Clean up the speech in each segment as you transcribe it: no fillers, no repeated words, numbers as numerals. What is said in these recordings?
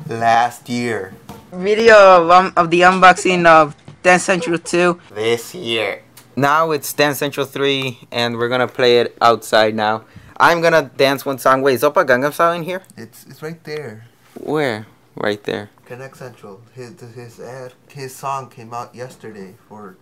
last year. Video of the unboxing of Dance Central 2 this year. Now it's Dance Central 3 and we're gonna play it outside now. I'm gonna dance one song. Wait, is Oppa Gangnam Style in here? It's right there. Where? Right there. Connect Central. His song came out yesterday for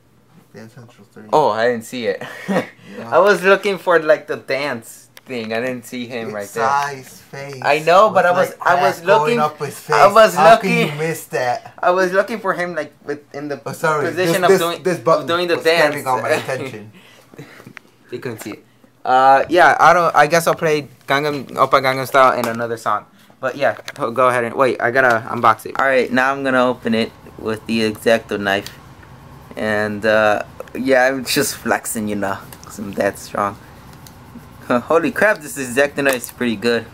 Dance Central 3. Oh, I didn't see it. Yeah. I was looking for like the dance thing. I didn't see him right there. His face. I know, but I was looking. Up his face. I was How looking. Can you miss that? I was looking for him like in the position of doing the dance. On my attention. You couldn't see it. Yeah, I guess I'll play Oppa Gangnam Style and another song. But yeah, go ahead and wait. I gotta unbox it. All right, now I'm gonna open it with the X-Acto knife, and yeah, I'm just flexing, you know, 'cause I'm that strong. Holy crap, this X-Acto knife is pretty good.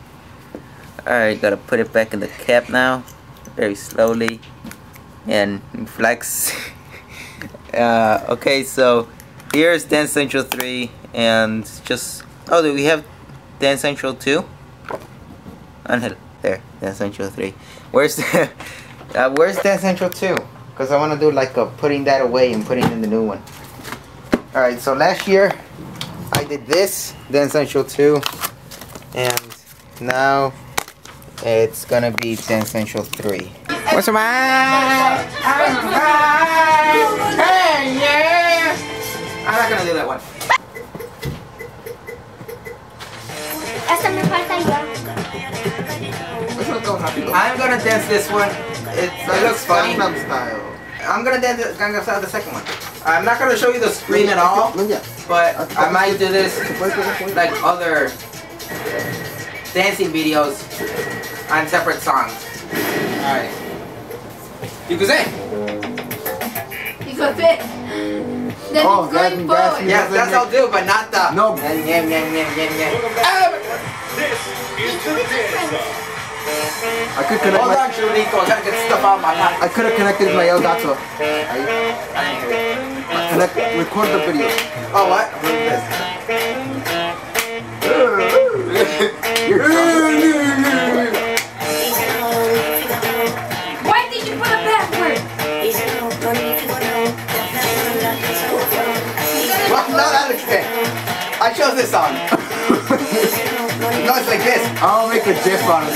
All right, gotta put it back in the cap now, very slowly, and flex. Okay, so here's Dance Central 3, and just do we have Dance Central 2? There, Dance Central 3. Where's Dance Central 2? Because I want to do like a putting that away and putting in the new one. Alright, so last year I did this, Dance Central 2, and now it's gonna be Dance Central 3. What's up, man? Hey, yeah! I'm not gonna do that one. I'm gonna dance this one. It looks funny. Gangnam Style. I'm gonna dance Gangnam Style the second one. I'm not gonna show you the screen at all, but I might do this like other dancing videos on separate songs. Alright. You can say. You could fit. Then Oh, it's going forward. Yes, that's I'll do, but not the. No. This is the difference. I could connect. Hold on, Churrico. I gotta get stuff out of my pocket. I could have connected my Elgato. Record the video. Oh, what? Why did you put it backward? Well, not that extent. I chose this song. No, it's like this. I'll make a GIF out of it.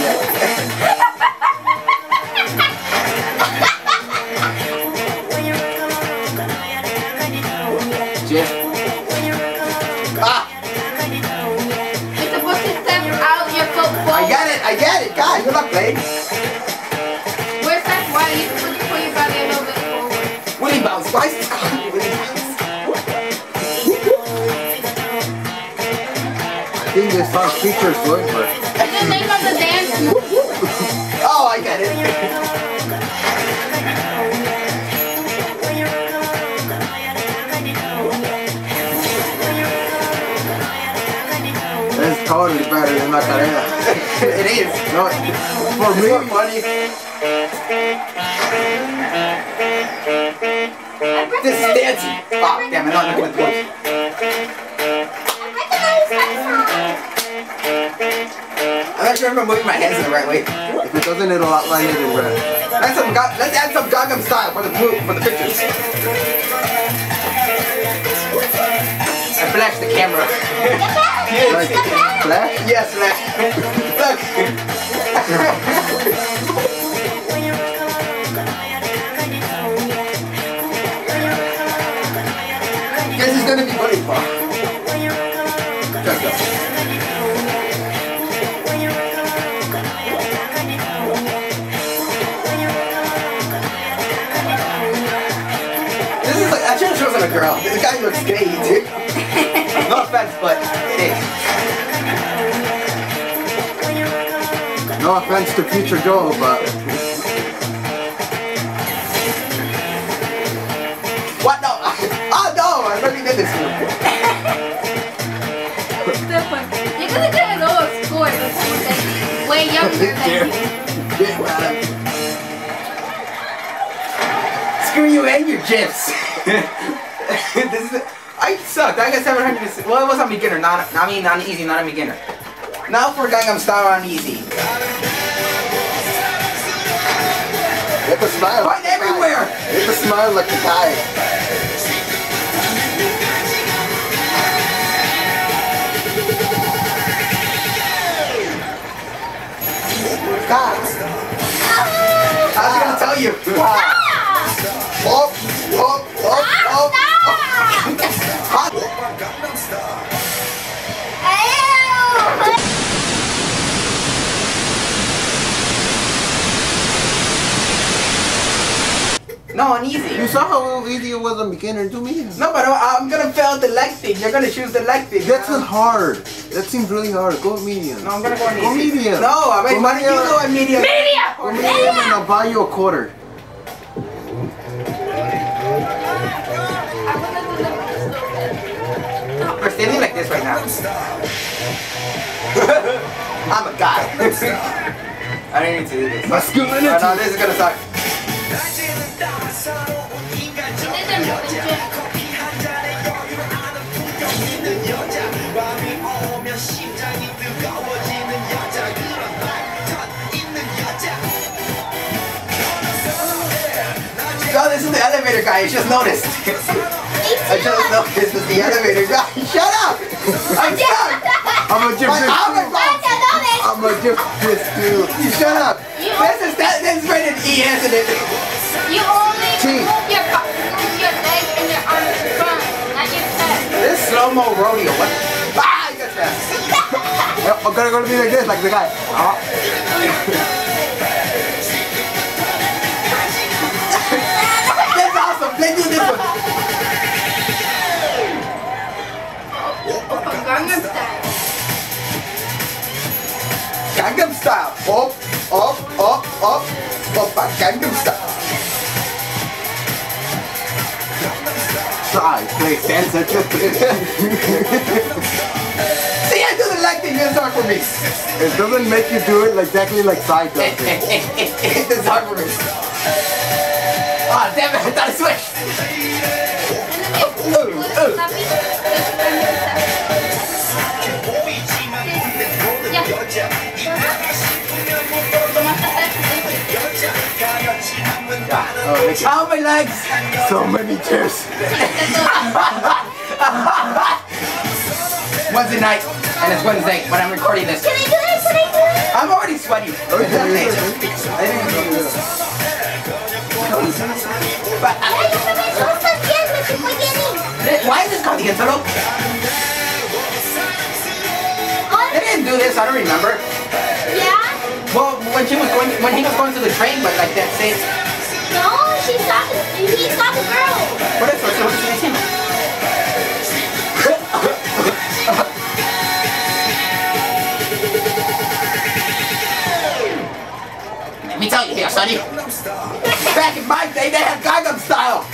GIF. Ah! You're supposed to step out your foot forward. I get it, guys. You're not playing. Where's that? Why are you supposed to pull your body a little bit forward? Willy bounce. Why is this called Willy bounce? I think this song features Lloydberg. It's the name of the dance. Oh, I get it. It's totally better than Macarena. It is. No, for me, It's funny. This is dancing. Oh, damn it. I'm not looking at the voice. I'm not sure if I'm moving my hands in the right way. if it doesn't, it'll outline it in red. Let's add some Gangnam Style for the pictures. I flashed the camera. Like, flash? Yes, flash. Look. This is gonna be funny, Paul. Let's go. This is like, I should have chosen a girl. This guy looks gay too. No offense, but it is. No offense to future Joel, but What? No. Oh no! I already did this one. Different. You're gonna get a low score with someone that's way younger than you. Screw you and your GIFs. This is. I sucked. I got 700. Well, it was on beginner, not on easy, not on beginner. Now for Gangnam Style on easy. smile. Point everywhere. It's a smile like the guy. God. I was gonna tell you. Oh, oh, oh, oh. No, uneasy. You saw how easy it was on beginner. Do medium. No, but I'm gonna fail the leg thing. You're gonna choose the leg thing. That's not hard. That seems really hard. Go medium. No, I'm gonna go Go uneasy. medium. No, I mean, why don't you go medium? Go medium and I'll buy you a quarter. We're standing like this right now. I'm a guy. I don't need to do this. Masculinity. Oh, no, this is gonna suck. Oh, this is the elevator guy. I just noticed. I just noticed this is the elevator guy. Shut up! I'm stuck! I'm a gym this I'm a gym this too. You shut up! This is rated E, isn't it? You only move your legs and your arms in front, not your chest. This slow-mo rodeo. What? Ah, I got that. I'm gonna be like this, like the guy. That's awesome. Let's do this one. Oppa Gangnam Style. Gangnam Style. Up, up, up, up. Oppa Gangnam Style. Try, play, stand, set, See, I do the leg thing. It's hard for me. It doesn't make you do it exactly like side does it. It's hard for me. Ah, damn it. I thought I switched. Oh, my legs! So many chairs. Wednesday night, and it's Wednesday when I'm recording this. Can I do this? Can I do this? I'm already sweaty. Why is this called the Intro? They didn't do this, I don't remember. Yeah? Well, when he was going to the train, but like that same. No, he saw the girl. What is it? Let me tell you here, sonny. Back in my day, they had Gangnam Style.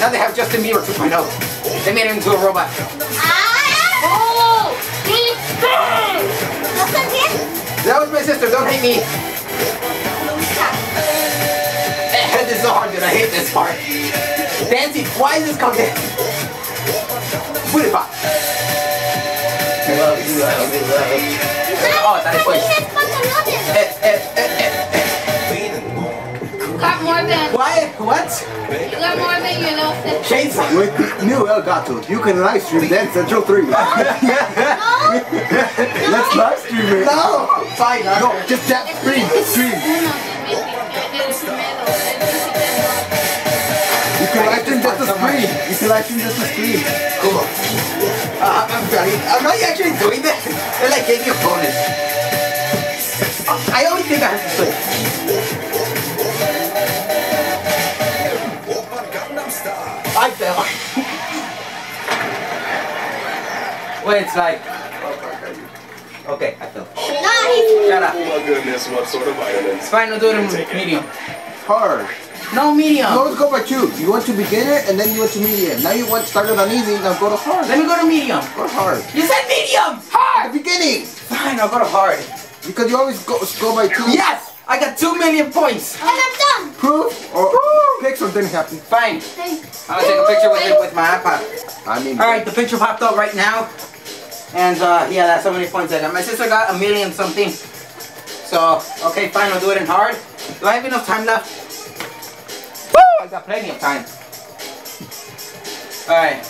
Now they have Justin Bieber 2.0. They made him into a robot. Oh! That was my sister. Don't hate me. This is so hard, dude. I hate this part. Dancing. Why is this called dancing? Booty pop. Oh, that is switch. Got more than. Why? What? You got more than your little sister. Chainsaw. With the new Elgato, you can live stream Dance Central 3. No? Let's live stream it. No. Fine. No, just tap stream. Stream. You can live stream just the screen. You can live stream just the screen. Cool. I'm sorry. I'm not actually doing this. They like gave me a bonus. I always think I have to switch. I fell. Wait, it's like. Okay, I fell. Nice. Shut up. Oh my goodness, what sort of vitamins? It's fine, we'll do it in medium. Hard. No medium. You always go by two. You went to beginner and then you went to medium. Now you went started on easy, now go to hard. Let me go to medium. Go to hard. You said medium! At Hard! the beginning. Fine, I'll go to hard. Because you always go by two. Yes! I got 2 million points. And I'm done. Proof or pics or didn't happen. Fine. I'm gonna take a picture with it with my iPad. I mean. Alright, the picture popped up right now. And yeah, that's how many points I got. My sister got 1 million something. So, okay, fine, I'll do it in hard. Do I have enough time left? I got plenty of time. Alright.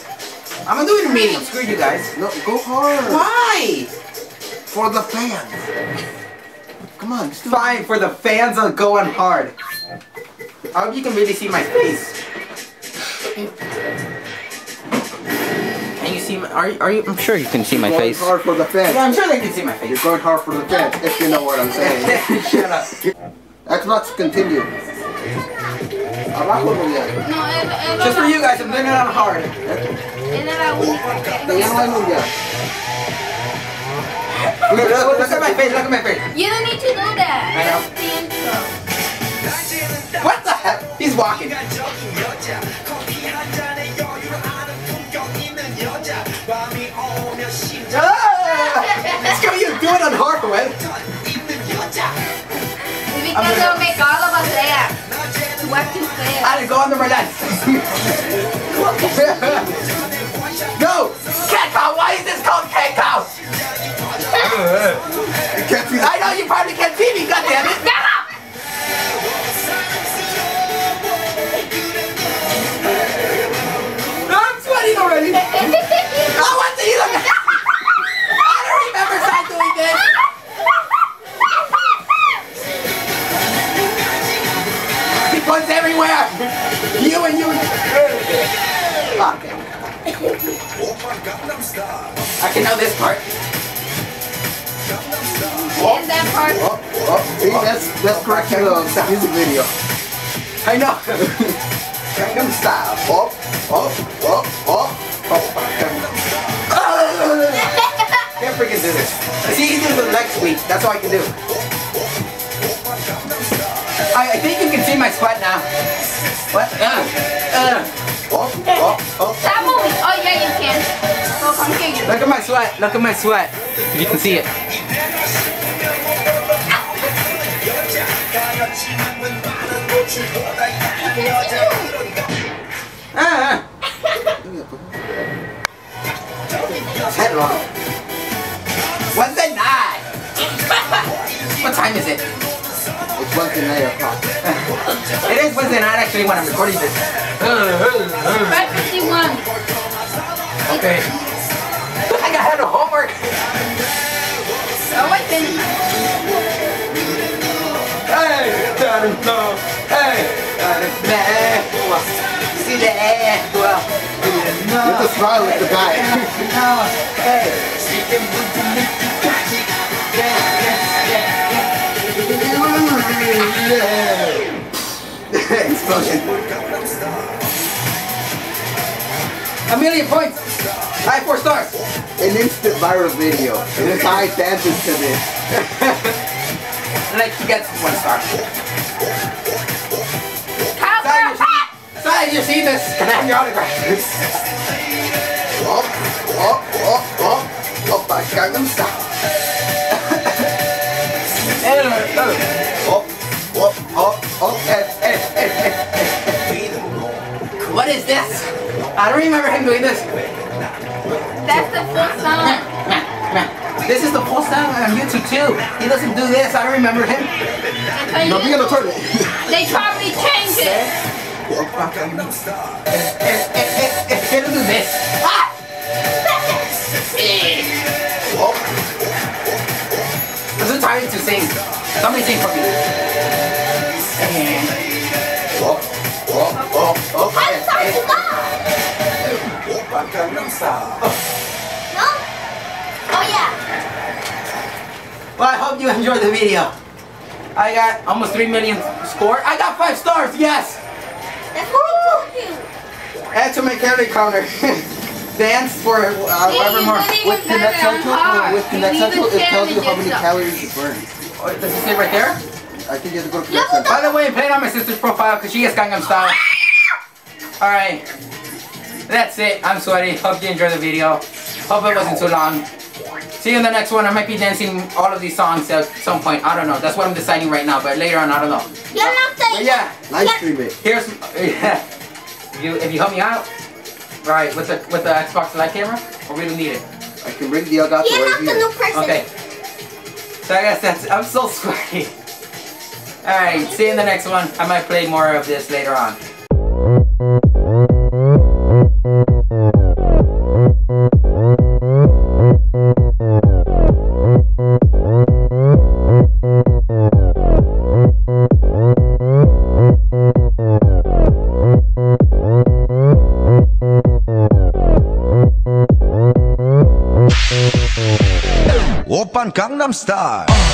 I'm gonna do it in medium. Screw you guys. No, go hard. Why? For the fans. Come on, just do Fine, for the fans are going hard. I hope you can really see my face. Can you see my, are you, I'm sure you can see my Going face. hard for the fans. Yeah, I'm sure they can see my face. You're going hard for the fans, if you know what I'm saying. Shut up. Xbox, continue. Abajo no ya. No, Just for you guys, I'm doing it on hard. Esa es la única que... Ya no hay no ya. Look at my face, look at my face. You don't need to do that. I know. That's the intro. What the heck? He's walking. It's because you do it on hard way. Because they'll make all of us there. What to say? I didn't go under my lens. No! Cat cow! Why is this called cat cow? You can't see I know you probably can't see me, goddammit! I'm sweating already! I want to eat them! I don't remember start doing this! People's everywhere! You and you! Okay. Oppa Gangnam Style. I can know this part. And that part. Oh, see, that's correct to the music video. I know. Gangnam Style. Oh. Can't freaking do this. It's easy to do the next week. That's all I can do. I think you can see my sweat now. What? Stop moving. Oh, yeah, you can. Oh, come here, you. Look at my sweat. Look at my sweat. You can see it. What's the night? What time is it? It's Wednesday night o'clock. It is Wednesday night actually when I'm recording this. 5:51. Okay. I got no homework. Oh, I finished. Hey, see the air. Well, You have to smile at the guy. Hey. Explosion. A million points. I have 4 stars. An instant viral video. And this guy dances to this. Like he gets 1 star. Sorry, you see this? Can I have your autograph? Oppa Gangnam Style. What is this? I don't remember him doing this. That's the full song. This is the full sound on YouTube too. He doesn't do this. I don't remember him. No, be on the toilet. They probably changed it. Oppa Gangnam Style. He doesn't do this. Ah! I'm so tired to sing. Somebody sing for me. I'm sorry to God. Oppa Gangnam Style. No? Oh, yeah. Well, I hope you enjoyed the video. I got almost 3 million score. I got 5 stars, yes! That's what I told you. Add to my calorie counter. Dance for however more. With the next cycle, it tells you how many calories you burn. Oh, does it say right there? I think you have to go to Connect Center. By the way, I'm playing on my sister's profile because she has Gangnam Style. Alright. That's it. I'm sweaty. Hope you enjoyed the video. Hope it wasn't too long. See you in the next one. I might be dancing all of these songs at some point. I don't know. That's what I'm deciding right now. But later on, I don't know. You're not saying. But yeah. Live stream it. Here's if you help me out, right, with the Xbox Live camera, or we don't need it. I can bring the Elgato You're right not the here. new person. Okay. So I guess that's. I'm so sweaty. All right. See you in the next one. I might play more of this later on. Oppa Gangnam Style.